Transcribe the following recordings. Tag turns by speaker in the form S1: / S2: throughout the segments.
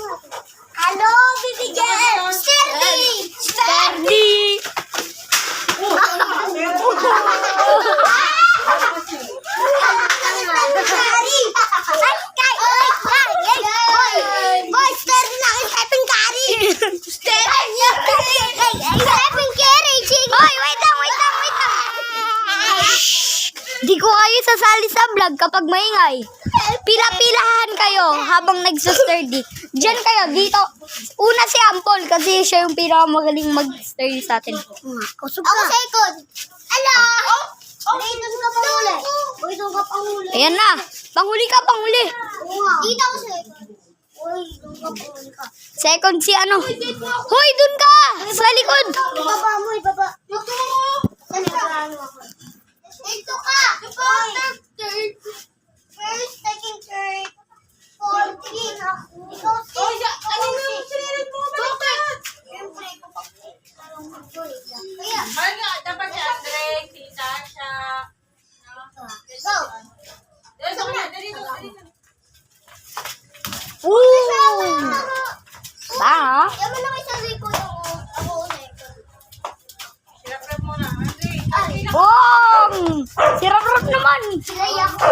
S1: Hello, bibigyan! Sturdy!
S2: Sturdy!
S1: Boy, sturdy na kayo Stephen Curry! Stephen Curry! Boy, wait lang!
S2: Di ko kayo sasali sa vlog kapag maingay. Pila-pilahan kayo habang nagsusturdy. Diyan kayo, dito. Una si Ampol kasi siya yung pinakamagaling mag-sturdy sa atin.
S1: Ako second! Ala! Doon ka panghuli. Uy, doon ka panghuli.
S2: Ayan na. Panghuli ka, panghuli.
S1: Dito ako second. Uy, doon ka panghuli ka.
S2: Second si ano. Hoy, dun ka! Sa likod.
S1: Ibaba mo, ibaba. Dito mo! Dito ka! First, second, third, fourth, three. Ikaw, ano yung sinirit mo? Bakit? Siyempre, kaya.
S3: Dapat si Andre, si Sasha.
S1: Go!
S3: Dito na, dito.
S2: Woo! Ba?
S1: Yaman na kayo sa likod ako ulit.
S3: Sirap-rap mo na, Andre.
S2: Bong! Sirap-rap naman.
S1: Silay ako.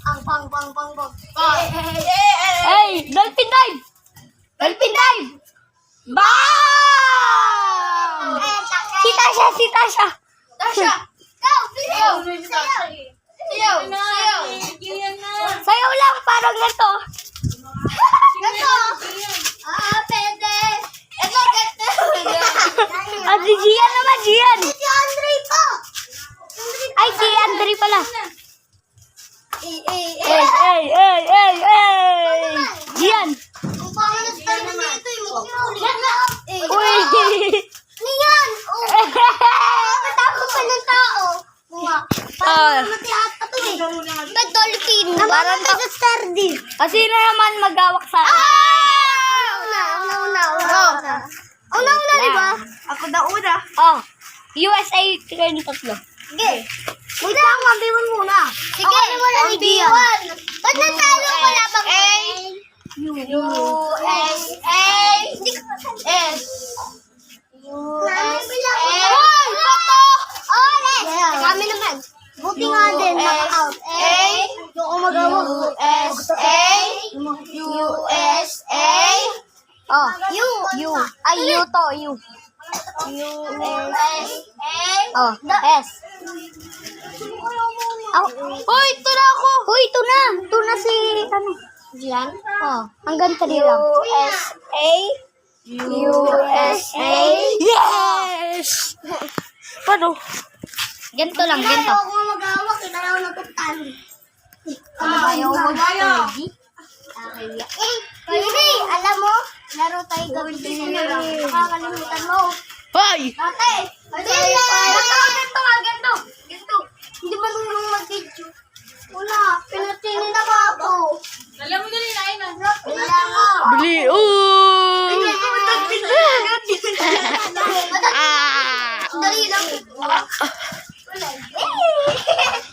S1: Ang bang.
S2: Hey, dolphin dive! Dolphin dive! Bang! Si Tasha!
S1: Tasha! Go! Sayaw!
S3: Sayaw na.
S2: Sayaw lang, parang ganito.
S1: Gato! Pwede! Ito, gato!
S2: At si Gian naman, Gian.
S1: Si Andre po!
S2: Ay, si Andre pala.
S1: Eh!
S2: Gian.
S1: Ang pangalan na style dito yung
S2: Uy.
S1: Niyan! Matapos pa ng tao.
S2: Ah.
S1: Parang matiyata to eh. Ba't dolphin?
S2: Parang
S1: Naman sa sturdy.
S2: Kasi na naman mag-awak sa akin.
S1: Una, di ba?
S3: Ako na una.
S2: Oh, USA kayong tatlo.
S1: Sige. Wait lang, mabiwan muna. Sige. Ako wala ni Biwan. Ba't natalo ko labang A? USA. S. USA. Hoy! Bato! Ole! Kami naman. Buti nga din, naka-out. A. Yung umagawa. USA. USA.
S2: Oh,
S1: U.
S2: Ay, U to, U.
S1: USA.
S2: Oh, S. Oh,
S1: Hoy, ito na ako.
S2: Uy, ito na. Ito na si, ano.
S1: Diyan?
S2: Oh, hanggang 3 lang.
S1: USA. USA.
S2: Yes! Paano? Ganito lang, ganito.
S1: Ayaw ko mag-awak, ayaw na tutan.
S2: Ayaw mag-sturdy?
S1: Baby, alam mo, laro tayo gabi din nila. Nakakalimutan mo.
S2: Hoy!
S1: Ate, ganito. Hindi ba nung mag-video? Wala, pinatinin na ba ako?
S3: Alam mo dali na, ayun na.
S1: Wala mo.
S2: Bili!
S1: Dali lang.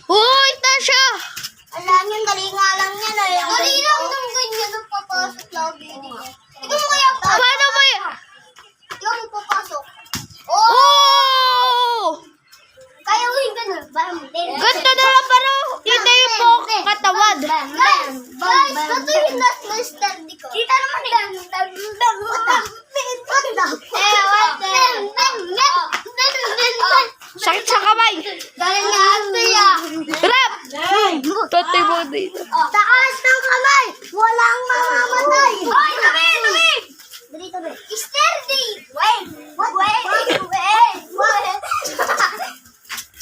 S2: Hoy, Tasha!
S1: Alam yun, dali nga lang yan eh. Dali lang nung ganyan nung papasok lagi. Ikaw mo kaya pa.
S2: Paano ba yan?
S1: Ikaw mo papasok.
S2: Oh!
S1: Kaya mo yung ganun.
S2: Ganito na lang pero dito yung po katawad.
S1: Guys, ito yung last na study ko. Kita naman eh.
S2: Sakit sa kamay.
S1: Galing nga ito yan.
S2: Rap! Totoy mo dito.
S1: Taas ng kamay. Walang mamamatay. Hoy, tabi. Tabi. Sturdy. Wait.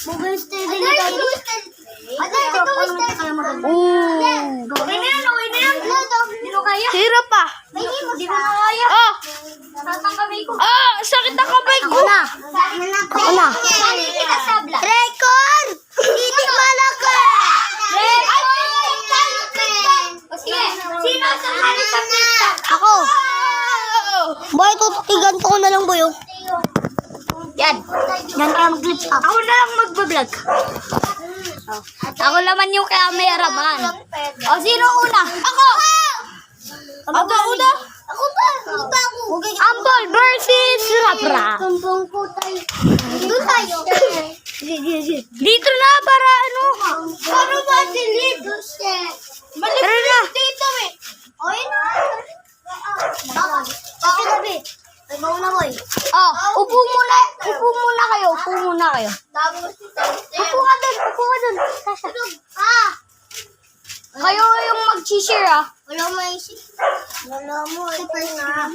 S1: Mobile sturdy na tayo. Madal, ito sturdy.
S2: Ooh.
S1: Okay na yan. Hindi mo kaya.
S2: Hirap pa.
S1: Hindi mo na kaya.
S2: Oh!
S1: Tatang kamay ko.
S2: Ah! Sakit ang kamay ko.
S1: Ako na. Sali kita sa vlog. Record! Hindi malaki! Sige, sino sa kanya sa TikTok? Ako. Boy, tututigan ko na lang, boy.
S2: Yan.
S1: Yan kaya mag-glitch up.
S2: Ako na lang magbablog. Ako naman yung cameraman. O, sino una? Ako!
S1: Ako una. Ako ba? Ako.
S2: Ampol versus Rapra.
S1: Tumbong po tayo. Doon tayo.
S2: Dito na para ano.
S1: Paano ba silid?
S2: Tara na.
S1: Dito eh. O yun na. Bakit nabi? Ay, mauna mo eh.
S2: Oh, upo muna. Upo muna kayo. Upo muna kayo.
S1: Tapos,
S2: Upo ka dun. Upo ka dun. Tasha. Kayo yung mag-share ah.
S1: Wala mo isip. Wala mo. Super na.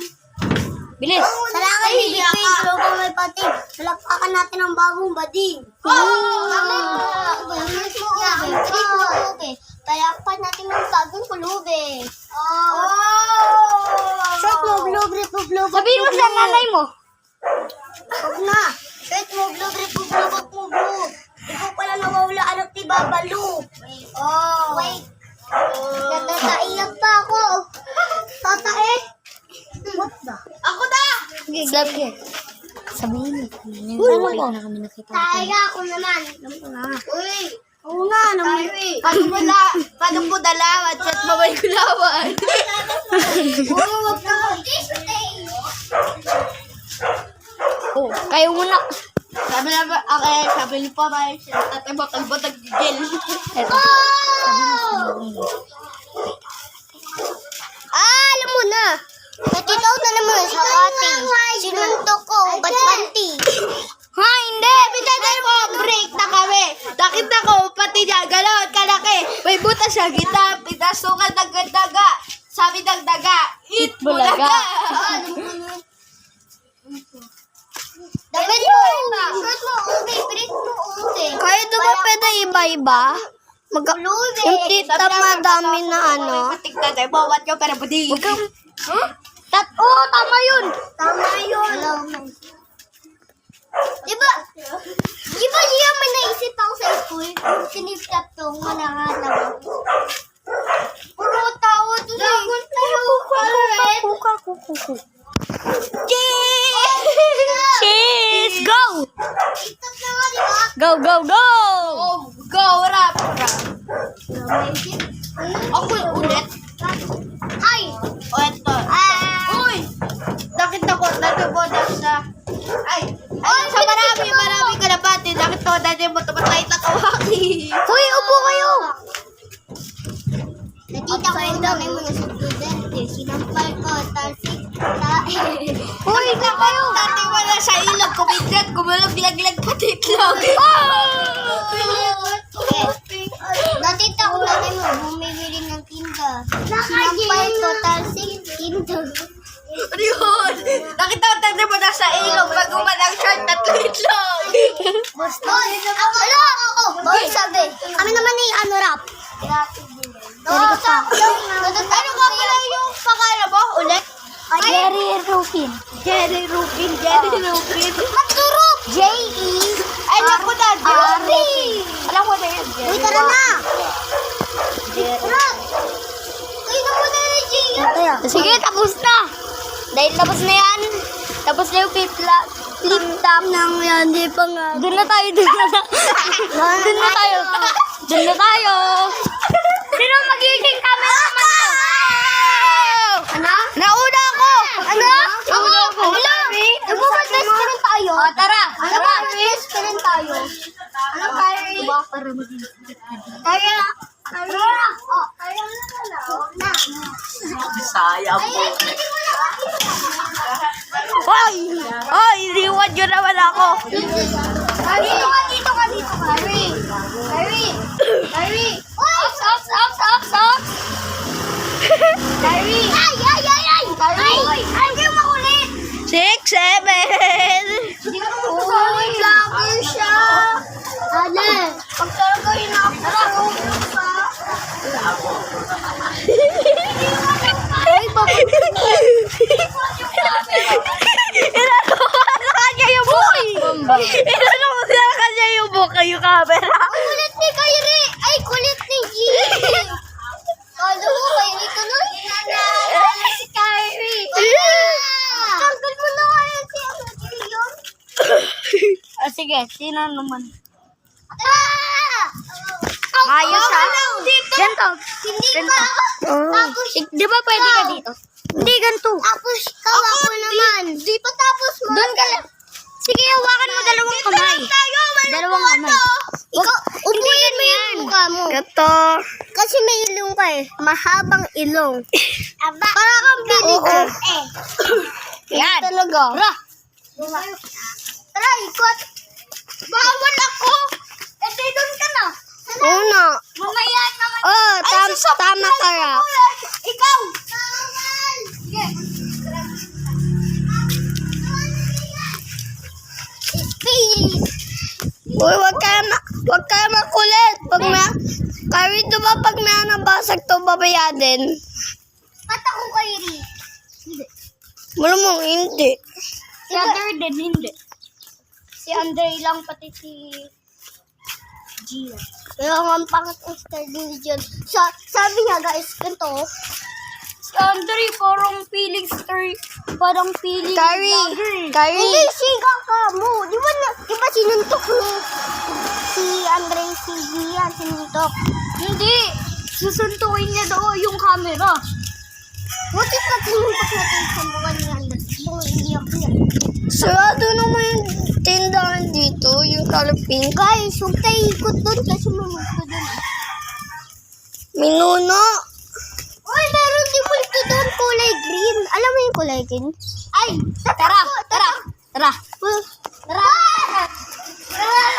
S2: Bilis.
S1: Salamat ni Bipin. Pero kung may pating, salakpakan natin ang bagong bading. Palakpan natin ang bagong kulube. Short mo, blubre, blubre.
S2: Sabihin mo sa nanay mo.
S1: Huwag na. Short mo, blubre, blubre. Ikaw pala nawawala anak ni Babalu. Wait. Nagtataiyak pa ako. Tatae. What the? Ako na!
S2: Sabihin mo.
S1: Uy,
S2: na kami nakita.
S1: Taiga ako naman. Uy. Oo na. Paano mo dalawan? Chat mabay ko lawan. Oo, wag na.
S2: Oh, kayo muna.
S1: Sabi na ba, sabi ni Papa, tatay mo, kalbo nag-gigil.
S2: Eto.
S1: Alam mo na. Natitaw na naman sa ating. Sinuntok ko, ba't panty?
S2: Ha, hindi.
S1: Sabi mo, break na kami. Nakita ko, pati niya, galaw at kalaki. May butas siya, kita, pinasukan ng daga. Sabi ng daga, eat bulaga. Damit mo, short mo, okay, break mo, okay.
S2: Kayo ito ba pwede iba-iba? Yung tita madami na ano.
S1: Tignan tayo, bawat ka para budi.
S2: Huwag kang... Oh, tama yun.
S1: Tama yun. Diba siya may naisip ako sa school? Siniptap tong manakatawa. Puro tawa doon eh. Dagon tayo.
S2: Cheese! Go!
S1: Tiktok na nga, diba?
S2: Go, go, go!
S1: Go, rap. Ako ulit. Ay! O, eto. Uy! Nakita ko, nagkabodas sa... Ay! Sa marami ka na pati. Nakita ko, dati mo tumatay na kawaki.
S2: Hoy, upo kayo!
S1: Nakita ko yung dami mo na sa studente. Sinampal ko, talsik,
S2: Hoy, ikaw kayo!
S1: Dati mo na sa ilog, kumidrat, kumalaglag pati itlog. Nakita ko dati mo, bumibili ng tinda. Sinampal ko, talsik, tinda. Ano yun? Nakita ko dati mo na sa ilog, pag umalang short at itlog. Boy, ako! Boy, sabi. Kami naman ni ano rap. Ano ba pala yung pangalan mo? Ulit?
S2: Jerry Rufin.
S1: Jerry Rupin. Magturop! J-E. Ay, naku na. Jerry. Alam ko na yun. Uy, tara na. Tara. Uy, naku na na, Jerry.
S2: Sige, tapos na. Dahil tapos na yan. Tapos na yung flip top.
S1: Nang yan, di pa nga.
S2: Doon na tayo. Sino magiging cameraman ko?
S1: Ano?
S2: Nauna ako!
S1: Ano?
S2: Ako!
S1: Nagpo-podcast ka rin tayo.
S2: O, tara!
S1: Podcast ka rin tayo. Ano, Kyrie? Kaya. Oh, kaya na.
S3: Sayang po.
S2: Hoy! Hoy! Iniwan nyo naman ako!
S1: Dito ka. Kyrie.
S2: Ops!
S1: Kyrie. Ay! Kyrie. Ay, kayo makulit.
S2: 6, 7!
S1: Uy, vlogger siya. Ale. Pag talaga hinapos ka.
S2: Inano na kanya yung buka! Inano na kanya yung buka yung camera!
S1: Ang kulit ni Kyrie. Ay, kulit ni G. Kalo mo, Kyrie ka nun. Si Kyrie. Tanggal mo na kaya si yun.
S2: Sige, sino naman?
S1: Ah!
S2: Maayos ha? Ganto.
S1: Hindi
S2: Ganto.
S1: ba ako?
S2: Oh.
S1: Tapos,
S2: Di ba pwede ka dito? Hindi, ganto.
S1: Tapos, ako naman. Di pa tapos mo.
S2: Doon ka lang. Sige, hawakan mo dalawang kamay. Dalawang kamay.
S1: Ikaw, upuin mo yung mukha mo.
S2: Ganto.
S1: Kasi may ilong ka eh. Mahabang ilong. Para kang villager.
S2: Yan.
S1: Talaga.
S2: Tara.
S1: Tara, ikot. Bawal ako. Eh, doon ka na. Una. Mamaya naman.
S2: Oh, tama ka, Rap.
S1: Ikaw. Bawal. Sige.
S2: Uy, wag kayo makulit. Pag may, Kari, di ba pag may nabasag to, babayadin?
S1: Ba't ako kay Rick?
S2: Malamang hindi.
S1: Si Andre din, hindi. Si Andre lang, pati si Gia. Kaya nga ang pangat ang star din dyan. Sabi niya guys, ganito. Si Andre parang feeling star. Parang feeling
S2: Kari.
S1: Hindi, siga ka mo. Di ba sinuntok ni si Andre si Gia, sinuntok? Hindi. Susuntukin niya daw yung camera. What if pag sinuntok natin sa mukha ni Andre? Iiyak niya.
S2: Sarado naman yung tindahan dito, yung color pink.
S1: Guys, huwag tayo ikot doon kasi mamulto doon.
S2: Minuno.
S1: Uy, meron din multo doon kulay green. Alam mo yung kulay green? Ay, tara. Tara.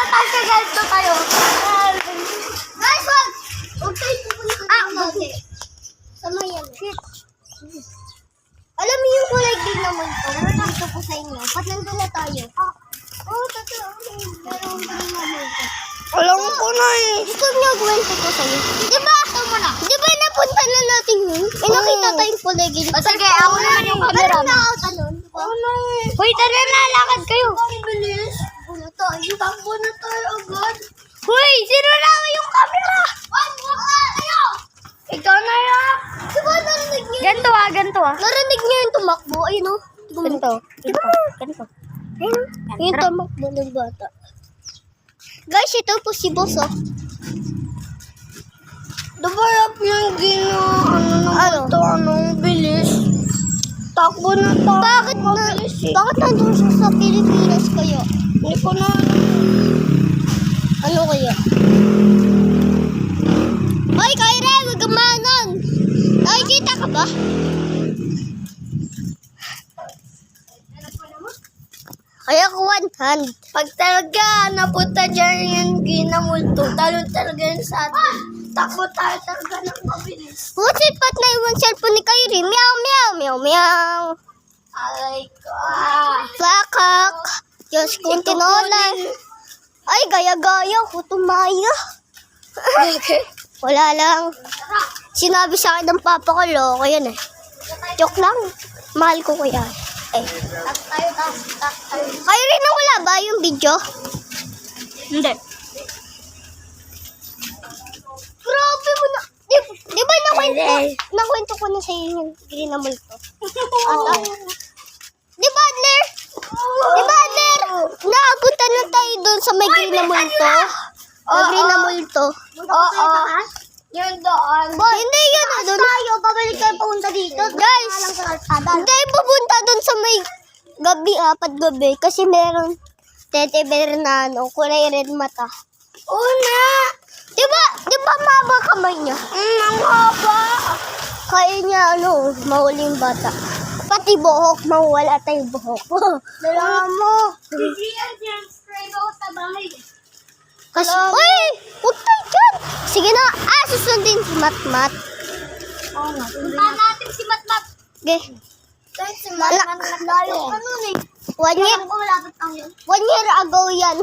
S1: Natagagalto tayo. Guys, wag! Huwag tayo pupunta doon. Sama yan. Alam mo yung kulay green na multo? Nandito po sa inyo. Ba't nandun na tayo? Oo, totoo. Meron green na multo.
S2: Alam ko na eh.
S1: Gusto niyo kwento ko sa'yo. Di ba? Di ba napunta na natin yun? May nakita tayong kulay green.
S2: Sige, ako naman yung camera.
S1: Meron na out ano? Oo na eh.
S2: Hoy, tara na, lakad kayo.
S1: Ang bilis. Wala tayo. Takbo na tayo agad.
S2: Hoy, sino na yung camera?
S1: Wag tayo!
S2: Ikaw na yan.
S1: Di ba narinig niyo?
S2: Ganto ah.
S1: Narinig niyo yung tumakbo? Ayun o.
S2: Ganto.
S1: Yung tumakbo ng bata. Guys, ito po si Boss oh.
S2: Dabarap yung anong bilis. Takbo na to.
S1: Bakit nandun siya sa Pilipinas kaya?
S2: Hindi ko na
S1: Ano kaya? Hoy, Kyra! Huwag kang manon! Nakikita ka ba? Kaya ko one hand.
S2: Pag talaga napunta dyan yung ginamulto, talon talaga yun sa atin. Takbo tayo talaga ng mabilis.
S1: Busit pat na yung cellphone ni Kyrie. Meow, meow, meow, meow.
S2: Alay ko.
S1: Bakak. Diyos kong tinolan. Ay, gaya-gaya ko tumaya. Wala lang. Sinabi sa akin ng papa ko, loko yan eh. Joke lang. Mahal ko kuya. Kyrie, wala ba yung video?
S2: Hindi.
S1: Grabe mo na. Di ba nakwento ko na sa iyo yung green na multo? Di ba, Adler? Nakapunta na tayo doon sa may green na multo? Green na multo.
S2: Oo. Yun doon.
S1: Hindi yan na doon. Tayo, babalik tayo punta dito. Guys, hindi pupunta doon sa may gabi, 4 gabi. Kasi meron tete bear na kulay red mata.
S2: Una.
S1: Di ba mahaba kamay niya?
S2: Ang haba.
S1: Kaya niya, mahuli yung bata. Pati buhok, mawala tayo buhok. Dalawa mo. Kasi, uy! Huwag tayo dyan! Sige na, susundin si Matmat.
S2: Oo nga. Punta natin si Matmat.
S1: Okay.
S2: Si Matmat layo. Ano eh?
S1: 1 year,
S2: Malapit ang yun.
S1: 1 year ago yan.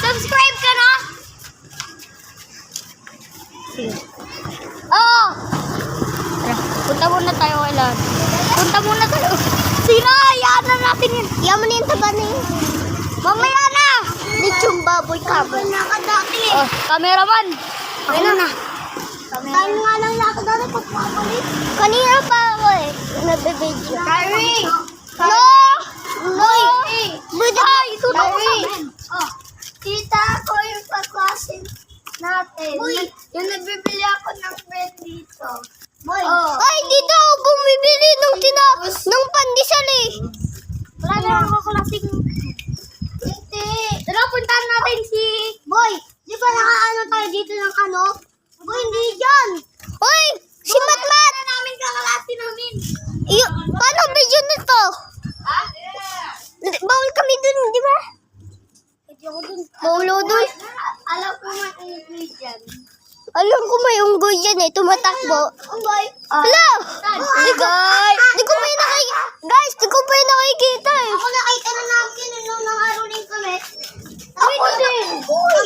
S2: Subscribe ka na? Oo. Tara, punta muna tayo kailan. Punta muna tayo. Sino? Hayaan na natin yun.
S1: Iyan mo na yung taba na yun.
S2: Mamaya na.
S1: Lechong baboy kabo.
S2: Oh, cameraman. Ako na.
S1: Tayo nga lang lakad na pagpapalit. Kanina pa ako eh. Nagbe-video.
S2: Kyrie.
S1: No! No!
S2: Ay, ito na ako sa akin.
S1: Tita, ako yung kaklasin natin. Boy, yung nagbibili ako ng bread dito. Boy. Oh.
S2: Ay, dito ako bumibili nung pandesal eh.
S1: Wala na ako klaseng... Hindi. Tara, puntahan natin si... Boy, di ba nakaano tayo dito ng ano? Boy, hindi dyan.
S2: Hoy, si Matmat!
S1: Ano namin kakalasi namin?
S2: Paano video nito?
S1: Ha?
S2: Bawal kami dun, di ba?
S1: Hindi ako dun.
S2: Bawal ako dun.
S1: Alam ko nga ingredient.
S2: Alam ko may unggoy dyan eh, tumatakbo.
S1: Boy.
S2: Hala! Di ko pa yung nakikita. Guys, di ko pa yung nakikita eh.
S1: Ako nakita na namin nung nangaruling kami.
S2: Ako din.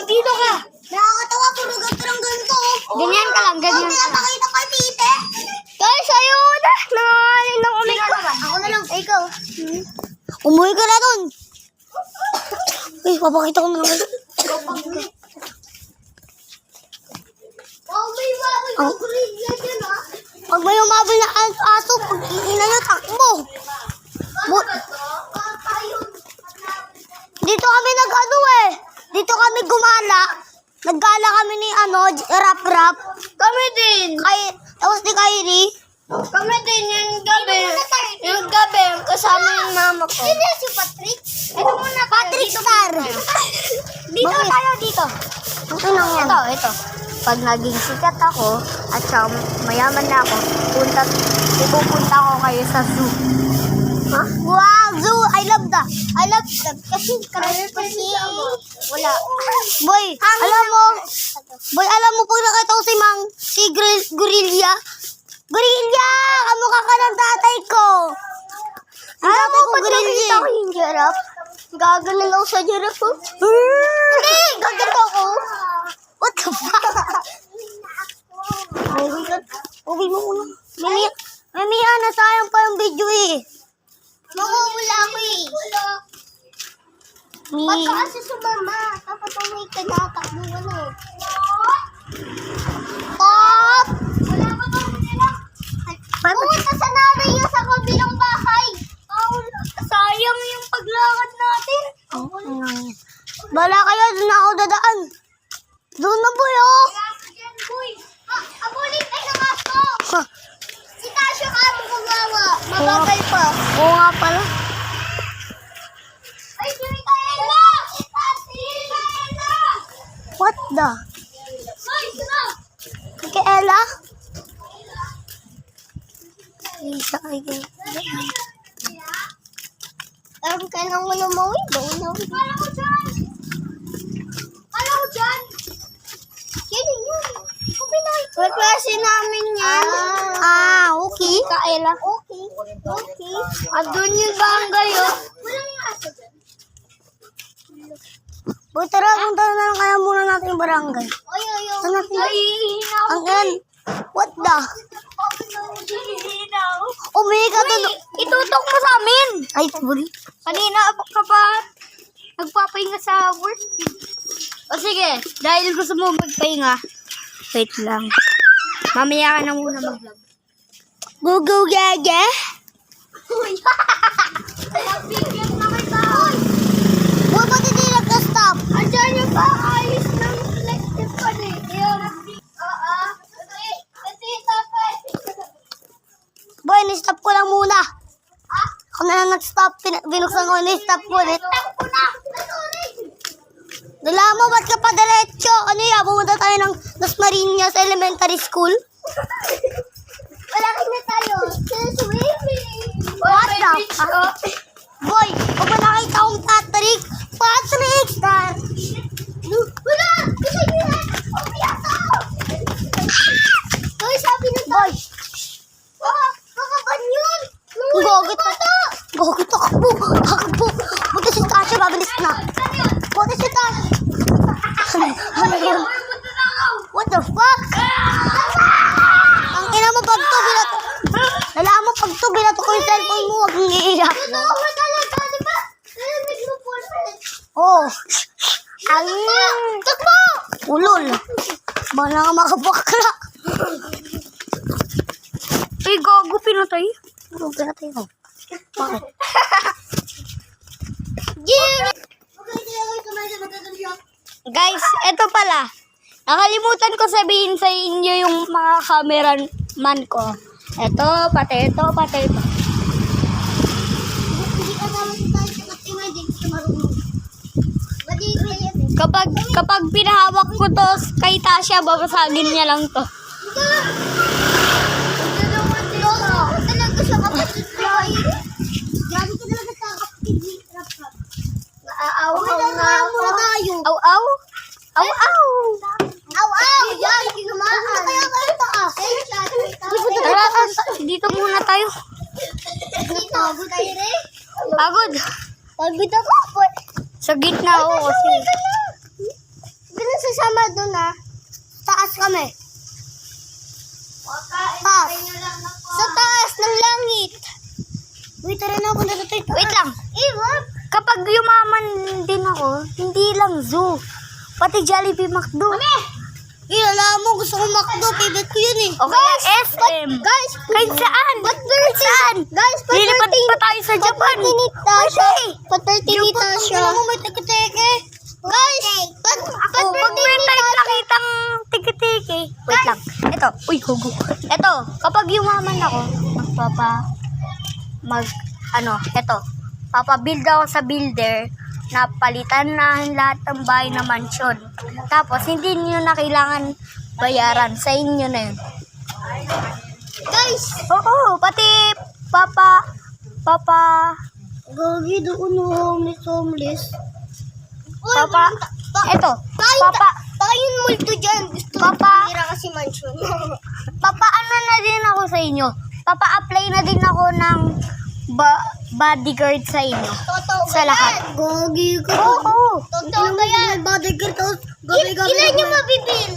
S1: Dito ka. Nakakatawa, puro ganito.
S2: Ganyan ka lang, ganyan ka lang.
S1: Pinapakita kay tite.
S2: Guys, ayun na. Nanganganin na ulit.
S1: Ako na lang. Ikaw.
S2: Umuwi ka na dun. Uy, papakita ko na lang.
S1: Oh, may baboy
S2: Oh.
S1: ng gorilla dyan, ah.
S2: Pag may umabol na aso, pag ina nyo, takbo. Dito kami nag-ano eh. Dito kami gumala. Naggala kami ni rap-rap.
S1: Kami din.
S2: Tapos ni Kyrie.
S1: Kami din yung gabi kasama yung mama ko. Sino si Patrick? Ito muna.
S2: Patrick Star.
S1: Dito
S2: Bakit?
S1: tayo, dito.
S2: Ano yan? Ito. Pag naging sikat ako, at saka mayaman na ako, ipupunta ko kayo sa zoo.
S1: Ha?
S2: Wow, zoo! I love that. Kasi karami pa wala. Boy, alam mo po nakita ko si Gorilla? Gorilla! Kamukha ka ng tatay ko. Alam mo, pag nakita ko yung giraffe, gaganan ako sa giraffe. Oh. Hindi, gaganto ako. What the fuck? Uwi mo muna. Mamiya na, sayang pa yung video eh.
S1: Mamumula ako eh. Pagka kasi sumama, dapat may tinatakbo ano.
S2: Pop!
S1: Wala ka bang nila? Pumunta sa nanay niya sa kabilang bahay. Sayang yung paglakad natin.
S2: Bala kayo, doon ako dadaan. Doon na boy, oh.
S1: Uy, abulit ay nakaso.
S2: Ha,
S1: Si Tasha ka mo gumawa. Mabagal pa.
S2: oo nga pala.
S1: Ay, si Micaela! Si Micaela!
S2: What the?
S1: Ay, sino?
S2: Kay Ella? Isa kay
S1: Kailangan mo na mawin. Kala ko dyan. Sino yun? Reklase namin yan.
S2: Okay.
S1: Kaela. Okay. Andun yung barangay, oh. Walang aso dyan.
S2: Boy, tara, punta na lang kaya muna natin yung barangay.
S1: Ay.
S2: Saan natin?
S1: Ay,
S2: Ang yan. What the? Umiga doon.
S1: Itutok mo sa amin.
S2: Ay, buli.
S1: Kanina ka pa nagpapahinga sa work. O sige, dahil gusto mo magpahinga,
S2: Wait lang.
S1: mamaya ka na muna mag-vlog.
S2: Go, gaga.
S1: Uy! Nabigyan na kita!
S2: Boy, ba't hindi nag-stop?
S1: Andiyan yung paayos ng electric pan eh. Oo. Kasi tapos.
S2: Boy, ni-stop ko lang muna.
S1: Ah?
S2: Ako na lang nag-stop. Binuksan ko, ni-stop ko ulit.
S1: Takpo na! Sorry!
S2: Dala mo, ba't ka pa diretso? Ano yan? Pumunta tayo ng Dasmariñas Elementary School?
S1: Wala na tayo. Swimming!
S2: What the fuck? Boy, huwag mo nakita akong Patrick. Patrick!
S1: Wala! Kasi yun! Umiyak ako! Uy, sabi ng
S2: Boy,
S1: kakaban yun!
S2: gogit ako. Gogit ako. Takbo. Buti si Tasha, mabilis na. Buti si Tasha. Ano yun? What the fuck? Ang ina mo pag to, binato. Dala mo pag to, binato ko yung cellphone mo. Huwag nang iiyak.
S1: Totoo ba talaga? Di ba? Nalamig mo po
S2: Oh. Ang...
S1: Takbo!
S2: Ulol. Bala nga makabakla.
S1: Eh, gago, pinatay.
S2: Ano pinatay ko? Bakit?
S1: Yeah! Okay, sige, kumain sa matatabi
S2: Guys, eto pala. Nakalimutan ko sabihin sa inyo yung mga cameraman ko. Eto, pati ito, pati ito.
S1: Hindi ka naman tayo kasi may din siya marunong. Badi ka yan eh.
S2: Kapag pinahawak ko to kay Tasha, babasagin niya lang to.
S1: Talaga siya kapatid Fly. Gabi ka talaga sa kapatid ni Rap-Rap. Naaawaw na tayo.
S2: Aw, aw. Aw, aw.
S1: Aw! Yan! Kinamaan! Kaya kayo taas!
S2: Tara, dito muna tayo.
S1: Dito! Tayo rin?
S2: Pagod.
S1: Pagod ako!
S2: Sa gitna ako kasi.
S1: Ganun sasama doon ah. Taas kami. Taas. Sa taas ng langit. Wait, tara na ako natutay.
S2: Wait lang.
S1: What?
S2: Kapag yumaman din ako, hindi lang zoo. Pati Jollibee McDo.
S1: Alam mo, gusto ko McDo. Favorite ko yun eh.
S2: O kaya SM.
S1: Guys,
S2: Kahit saan. Saan?
S1: Guys,
S2: Lilipat pa tayo sa Japan.
S1: Paterti ni Tasha. Alam mo, may teke-teke. Guys,
S2: Oh, pag meron tayong nakitang tiki-tiki. Wait lang. Ito. Uy, hugo. Ito. Kapag yumaman ako, papabuild ako sa builder na palitan na lahat ng bahay na mansion. Tapos, hindi niyo na kailangan bayaran. Sa inyo na yun.
S1: guys.
S2: Oo, pati
S1: Gagi doon homeless.
S2: eto,
S1: Tayo multo dyan. Gusto ko
S2: Papa.
S1: pumira kasi mansion.
S2: papaano na din ako sa inyo. Papa-apply na din ako ng bodyguard sa inyo.
S1: Totoo
S2: Sa lahat.
S1: Gagi ka.
S2: Oo.
S1: Totoo ba yan? Bodyguard tapos gabi-gabi. Ilan yung mabibil?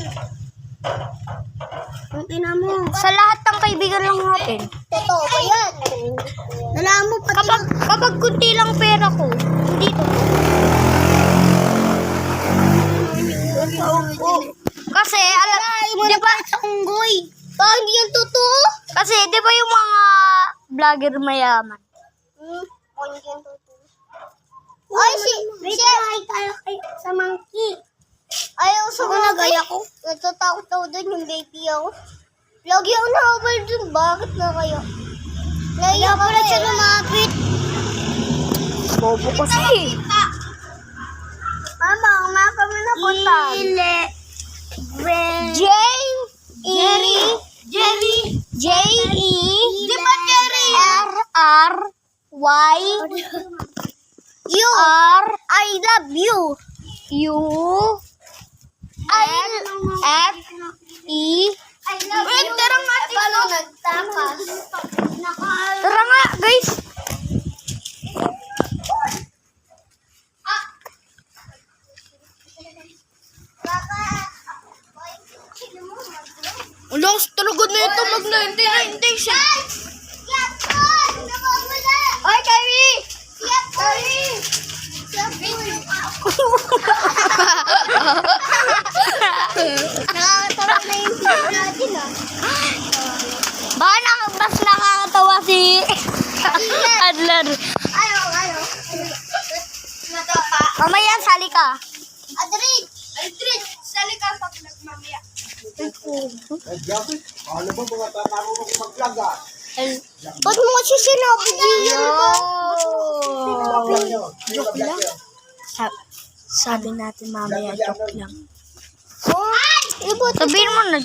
S1: Ang ina mo.
S2: Sa lahat ng kaibigan lang natin.
S1: Totoo ba yan? Alam mo, pati
S2: Kapag kunti lang pera ko, hindi to. Kasi, di ba,
S1: sa unggoy. Hindi yan totoo.
S2: kasi, di ba yung mga vlogger mayaman?
S1: Hindi yan totoo. Ay, ay tayo sa monkey. Ayaw sa mga gaya ko. Natatakot ako doon yung baby ako. Lagi ako nakabal doon. Bakit na kayo? Naiyak ko na siya lumapit.
S2: Bobo kasi.
S1: Mama, kumaka mo na punta.
S2: J-E
S1: Di ba Jerry?
S2: R-R-Y
S1: You.
S2: R
S1: I love you.
S2: U F E
S1: I love you. Tara nga, paano nagtakas?
S2: Tara nga, guys.
S1: Ang lakas talaga na ito. Mag-90 siya. Oy, Kyrie! Kyrie! Nakakatawa na yung video natin ah.
S2: Baka mas nakakatawa si Adler.
S1: Ano? Natapa.
S2: Mamaya, sali ka.
S1: Adrit! Sali ka sa vlog mamaya.
S4: Ano ba mga marunong mag-vlog ah?
S1: Ba't mo kasi sinabi niya?
S4: Joke lang.
S2: Sabi natin mamaya, joke lang.
S1: Ay! Iba
S2: Sabihin mo na,